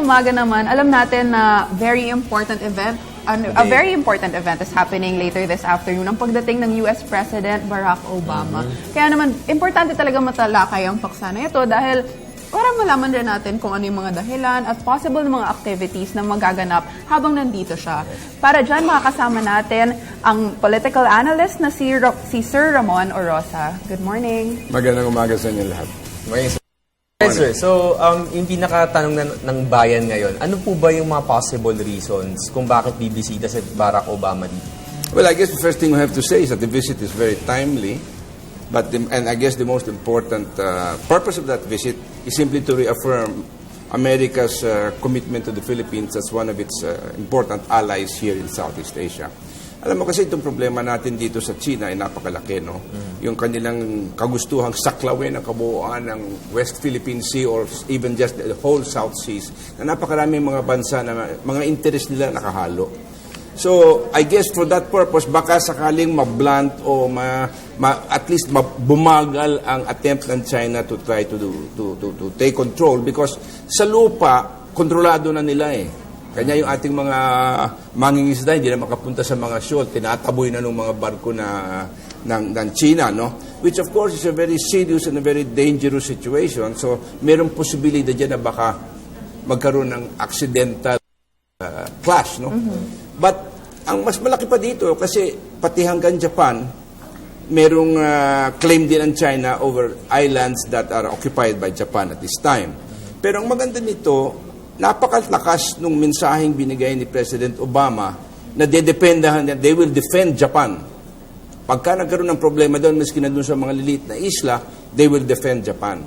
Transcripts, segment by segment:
umaga naman, alam natin na very important event, a very important event is happening later this afternoon, ang pagdating ng US President Barack Obama. Kaya naman, importante talaga matalakay ang paksa na ito dahil para malaman din natin kung ano yung mga dahilan at possible na mga activities na magaganap habang nandito siya. Para dyan, makakasama natin ang political analyst na si Sir Ramon Orosa. Good morning. Magandang umaga sa inyo lahat. Sir, so yung pinakatanong ng bayan ngayon, ano po ba yung mga possible reasons kung bakit bibisita si Barack Obama dito? Well, I guess the first thing we have to say is that the visit is very timely. And I guess the most important purpose of that visit is simply to reaffirm America's commitment to the Philippines as one of its important allies here in Southeast Asia. Alam mo kasi itong problema natin dito sa China ay napakalaki, no? Yung kanilang kagustuhang saklawin ang kabuuan ng West Philippine Sea or even just the whole South Seas na napakaraming mga bansa na mga interest nila nakahalo. So, I guess for that purpose, baka sakaling mablunt o at least bumagal ang attempt ng China to try to take control because sa lupa, kontrolado na nila eh. Kanya yung ating mga mangingisda, hindi na makapunta sa mga shoal, tinataboy na ng mga barko ng China, no? Which of course is a very serious and a very dangerous situation. So, mayroong posibilidad dyan na baka magkaroon ng accidental clash, no? But ang mas malaki pa dito kasi pati hanggang Japan, merong claim din ng China over islands that are occupied by Japan at this time. Pero ang maganda nito, napakalakas nung mensaheng binigay ni President Obama na dedependahan niya, they will defend Japan. Pagka nagkaroon ng problema doon, maski na doon sa mga lilit na isla, they will defend Japan.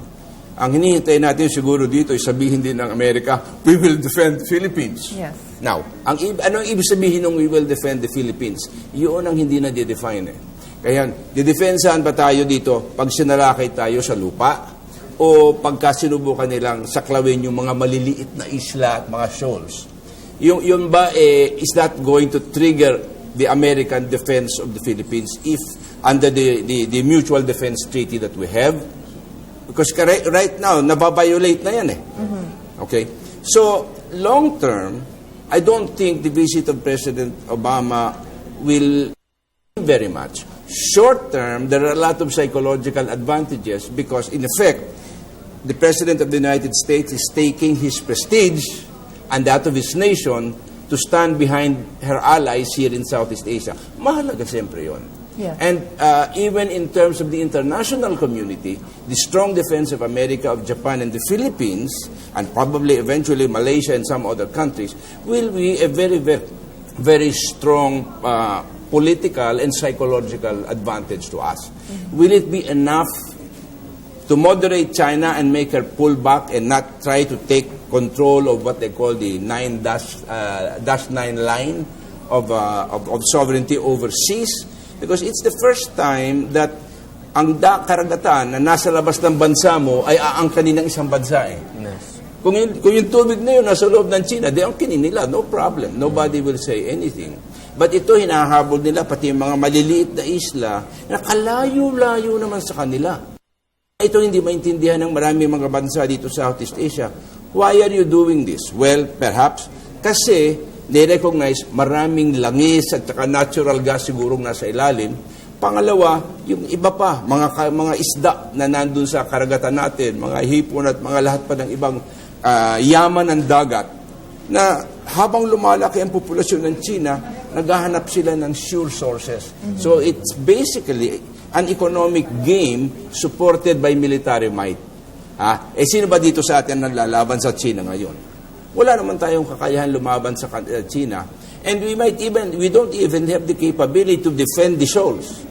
Ang hinihintay natin siguro dito ay sabihin din ng Amerika, we will defend the Philippines. Yes. Now, ano ang ibig sabihin ng we will defend the Philippines? Yun ang hindi na de-define eh. Kaya, didefensahan ba tayo dito pag sinalakay tayo sa lupa? O pagka sinubukan nilang saklawin yung mga maliliit na isla at mga shoals? Yung ba, is that going to trigger the American defense of the Philippines if under the mutual defense treaty that we have? Because right now, nababiolate na yan eh. Okay? So, long term, I don't think the visit of President Obama will very much. Short term, there are a lot of psychological advantages because, in effect, the President of the United States is taking his prestige and that of his nation to stand behind her allies here in Southeast Asia. Mahalaga siyempre yun. Yeah. And even in terms of the international community, the strong defense of America, of Japan, and the Philippines, and probably eventually Malaysia and some other countries, will be a very, very, very strong political and psychological advantage to us. Will it be enough to moderate China and make her pull back and not try to take control of what they call the 9-9 line of sovereignty overseas? Because it's the first time that ang karagatan na nasa labas ng bansa mo ay aangkanin ng isang bansa eh. Yes. Kung yung tubig na yun nasa loob ng China, di angkinin nila, no problem. Nobody will say anything. But ito, hinahabol nila, pati yung mga maliliit na isla, na kalayo-layo naman sa kanila. Ito hindi maintindihan ng maraming mga bansa dito sa Southeast Asia. Why are you doing this? Well, perhaps, kasi ni-recognize maraming langis at saka natural gas sigurong nasa ilalim. Pangalawa, yung iba pa, mga isda na nandun sa karagatan natin, mga hipon at mga lahat pa ng ibang yaman ng dagat, na habang lumalaki ang populasyon ng China, naghahanap sila ng sure sources. So it's basically an economic game supported by military might. Sino ba dito sa atin naglalaban sa China ngayon? Wala naman tayong kakayahan lumaban sa China. And we don't even have the capability to defend the shoals.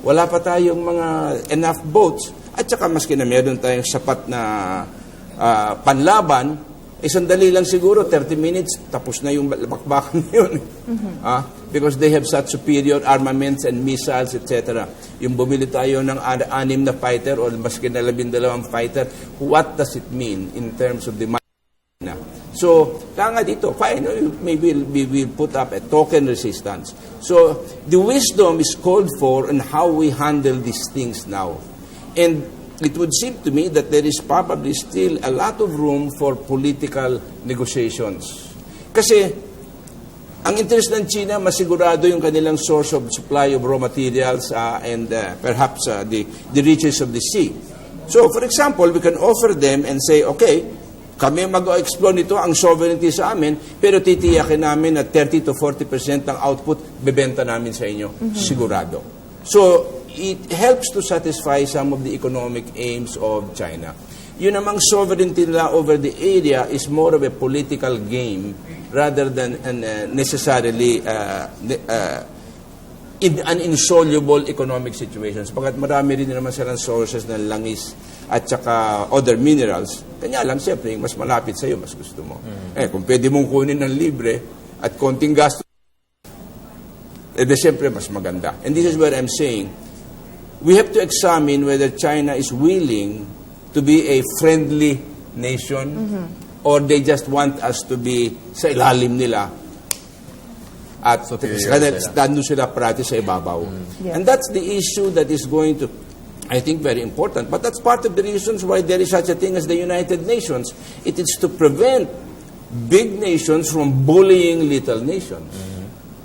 Wala pa tayong mga enough boats. At saka maski na meron tayong sapat na panlaban, sandali lang siguro, 30 minutes, tapos na yung bakbakan yun. Because they have such superior armaments and missiles, etc. Yung bumili tayo ng 6 na fighter or maski na 12 fighter, what does it mean in terms of the So, kaya nga dito, fine, maybe we will put up a token resistance. So, the wisdom is called for on how we handle these things now. And it would seem to me that there is probably still a lot of room for political negotiations. Kasi, ang interest ng China, masigurado yung kanilang source of supply of raw materials and perhaps the riches of the sea. So, for example, we can offer them and say, okay, kami mag-explore nito ang sovereignty sa amin, pero titiyakin namin na 30 to 40% ng output, bebenta namin sa inyo. Sigurado. So, it helps to satisfy some of the economic aims of China. Yun namang sovereignty nila over the area is more of a political game rather than necessarily an insoluble economic situation. Pagkat marami rin naman silang sources ng langis at saka other minerals. Kanya lang, siyempre, yung mas malapit sa'yo, mas gusto mo. Kung pwede mong kunin ng libre at konting gasto, siyempre, mas maganda. And this is what I'm saying. We have to examine whether China is willing to be a friendly nation or they just want us to be sa ilalim nila at nandun sila parati sa ibabaw. Yes. And that's the issue that is going to, I think, very important. But that's part of the reasons why there is such a thing as the United Nations. It is to prevent big nations from bullying little nations.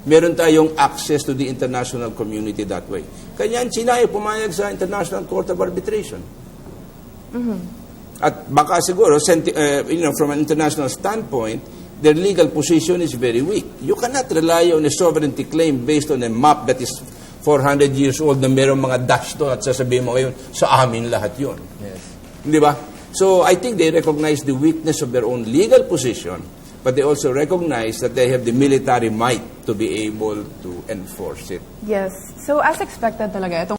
Meron tayong access to the international community that way. Kanya ang China ay pumayag sa International Court of Arbitration. At baka siguro, from an international standpoint, their legal position is very weak. You cannot rely on a sovereignty claim based on a map that is 400 years old na merong mga dash to at sasabihin mo ngayon, sa amin lahat yun. Yes. Di ba? So I think they recognize the weakness of their own legal position, but they also recognize that they have the military might to be able to enforce it. Yes. So as expected talaga, itong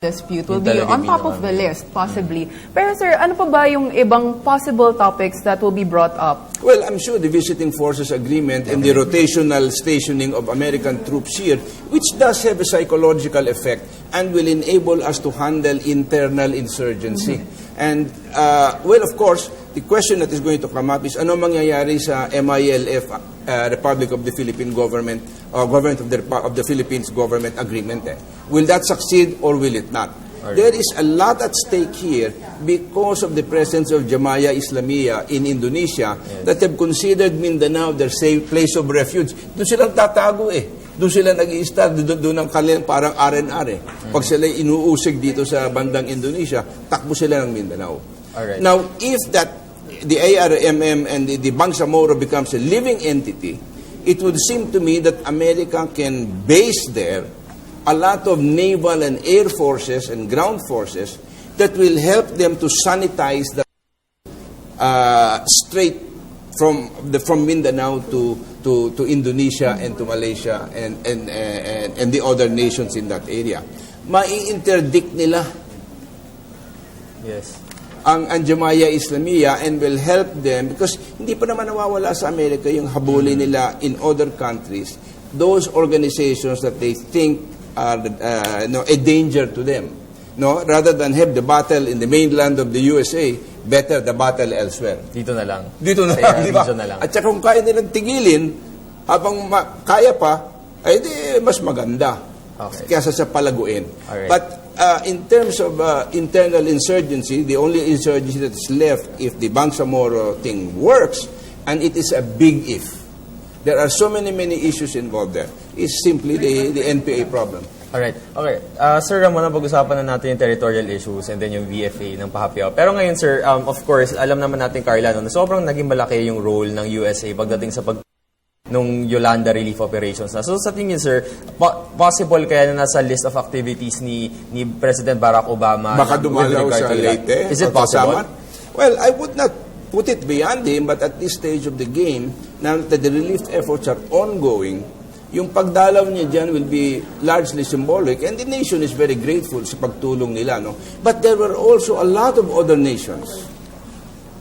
dispute will Yung be talaga on top of the list, possibly. Pero sir, ano pa ba yung ibang possible topics that will be brought up? Well, I'm sure the Visiting Forces Agreement and the rotational stationing of American troops here, which does have a psychological effect and will enable us to handle internal insurgency. And, well, of course, the question that is going to come up is ano mangyayari sa MILF, Republic of the Philippine Government, Government of the Philippines Government Agreement. Will that succeed or will it not? Right. There is a lot at stake here because of the presence of Jamaya Islamiyah in Indonesia that have considered Mindanao their safe place of refuge. Doon silang tatago Doon sila nag-i-start, doon ang kanilang parang R&R Pag sila inuusig dito sa bandang Indonesia, takbo sila ng Mindanao. Alright. Now, if the ARMM and the Bangsamoro becomes a living entity, it would seem to me that America can base there a lot of naval and air forces and ground forces that will help them to sanitize the straight from Mindanao to Indonesia and to Malaysia and the other nations in that area. Mai-interdict nila ang Jamaya Islamiyah and will help them because hindi pa naman nawawala sa Amerika yung habulin nila in other countries, those organizations that they think are a danger to them. No, rather than have the battle in the mainland of the USA, better the battle elsewhere. Dito na lang. Dito na Sa lang, di ba? region na lang. At saka kung kaya nilang tigilin, habang kaya pa, ay di mas maganda. Okay. Kaysa sa palaguin. Alright. But in terms of internal insurgency, the only insurgency that is left if the Bangsamoro thing works, and it is a big if. There are so many issues involved there. It's simply the NPA problem. Alright. Okay. Sir, muna pag-usapan na natin yung territorial issues and then yung VFA ng Pahapyaw. Pero ngayon, sir, of course, alam naman natin, Carla, na sobrang naging malaki yung role ng USA pagdating sa nung Yolanda Relief Operations na. So sa tingin, sir, possible kaya na nasa list of activities ni President Barack Obama Baka dumalaw sa Leyte? Is it possible? Well, I would not put it beyond him, but at this stage of the game, now that the relief efforts are ongoing, yung pagdalaw niya dyan will be largely symbolic, and the nation is very grateful sa pagtulong nila. No? But there were also a lot of other nations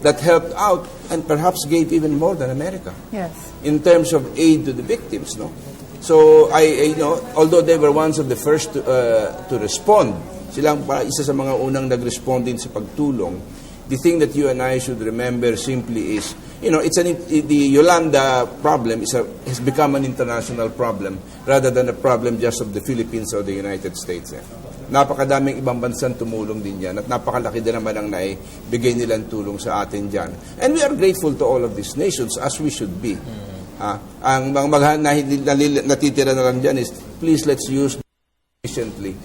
that helped out and perhaps gave even more than America. Yes. In terms of aid to the victims, no? So I although they were ones of the first to respond, silang isa sa mga unang nag-respond din sa pagtulong. The thing that you and I should remember simply is, the Yolanda problem has become an international problem rather than a problem just of the Philippines or the United States. napakadaming ibang bansang tumulong din dyan at napakalaki din naman ang naibigay nilang tulong sa atin dyan. And we are grateful to all of these nations as we should be. Ang mga natitira na lang dyan is please let's use efficiently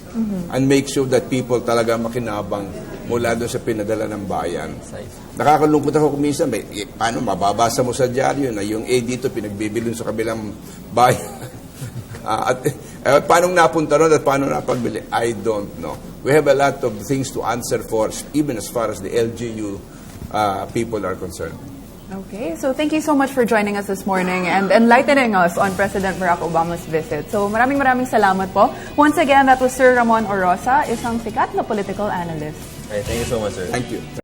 and make sure that people talaga makinabang mula doon sa pinadala ng bayan. Nakakalungkot ako kung minsan, paano mababasa mo sa dyaryo na yung aid dito pinagbibilin sa kabilang bayan. Paano napunta ron at paano napagbili? I don't know. We have a lot of things to answer for, even as far as the LGU people are concerned. Okay, so thank you so much for joining us this morning and enlightening us on President Barack Obama's visit. So maraming salamat po. Once again, that was Sir Ramon Orosa, isang sikat na political analyst. Right, thank you so much, sir. Thank you.